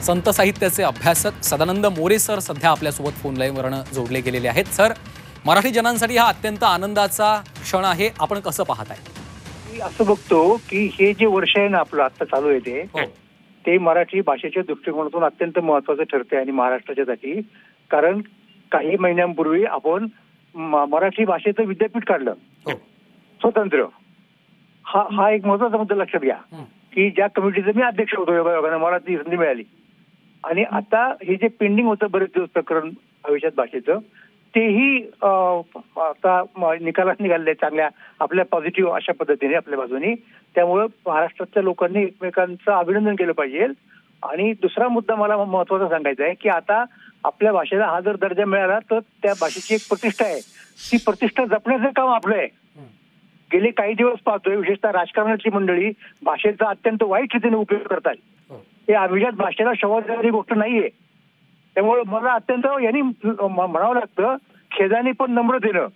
संत साहित्याचे अभ्यासक सदानंद मोरे सर सध्या आपल्यासोबत फोन लाईनवरून जोडले गेलेले आहेत. सर, मराठी जनांसाठी हा अत्यंत आनंदाचा क्षण आहे, आपण कसं पाहताय? मी असं बघतो की हे जे वर्ष आहे ना आपलं आता चालू आहे ते मराठी भाषेच्या दृष्टिकोनातून अत्यंत महत्वाचं ठरते आणि महाराष्ट्राच्यासाठी. कारण काही महिन्यांपूर्वी आपण मराठी भाषेचं विद्यापीठ काढलं स्वतंत्र. हा एक महत्वाचा मुद्दा लक्षात घ्या की ज्या कमिटीचं मी अध्यक्ष होतो योगायोगाने मला ती संधी मिळाली. आणि आता हे जे पेंडिंग होतं बरेच दिवस प्रकरण भविष्यात भाषेचं तेही आता निकालात निघाले चांगल्या आपल्या पॉझिटिव्ह अशा पद्धतीने आपल्या बाजूनी. त्यामुळे महाराष्ट्रातल्या लोकांनी एकमेकांचं अभिनंदन केलं पाहिजे. आणि दुसरा मुद्दा मला महत्वाचा सांगायचा आहे की आता आपल्या भाषेला हा जर दर्जा मिळाला तर त्या भाषेची एक प्रतिष्ठा आहे, ती प्रतिष्ठा जपण्याचं काम आपलं आहे. गेले काही दिवस पाहतोय विशेषतः राजकारणाची मंडळी भाषेचा अत्यंत वाईट रीतीने उपयोग करतात. हे अभिजात भाषेला शोभा देणारी गोष्ट नाहीये. त्यामुळे मला अत्यंत यांनी म्हणावं लागतं खेदाने पण नम्रतेनं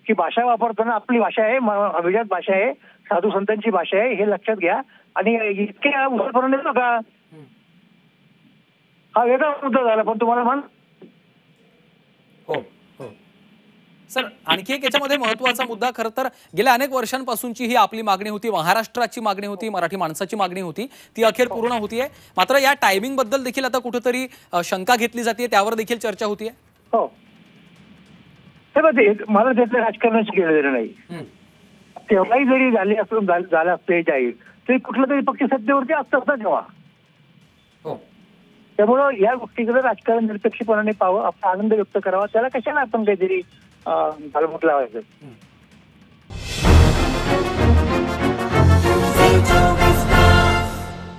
की भाषा वापरताना आपली भाषा आहे, अभिजात भाषा आहे, साधू संतांची भाषा आहे हे लक्षात घ्या. आणि इतके उदाहरण येतो का, हा वेगळा मुद्दा झाला पण तुम्हाला म्हण. सर, आणखी एक याच्यामध्ये महत्वाचा मुद्दा, खरं तर गेल्या अनेक वर्षांपासूनची ही आपली मागणी होती, महाराष्ट्राची मागणी होती, मराठी माणसाची मागणी होती, ती अखेर पूर्ण होतीये. मात्र या टायमिंग बद्दल देखील आता कुठेतरी शंका घेतली जाते, त्यावर देखील चर्चा होतीये. हो, हे बघ मला त्यातलं राजकारणाशी गेलेलं नाही. तेव्हाही जरी झालं असते जाहीर तरी कुठला तरी पक्ष सत्तेवरती असतात ना तेव्हा. त्यामुळं या गोष्टीकडे राजकारण निरपेक्षपणाने पाहावं, आपला आनंद व्यक्त करावा, त्याला कशाला आपण काहीतरी घालमूट लावायचं.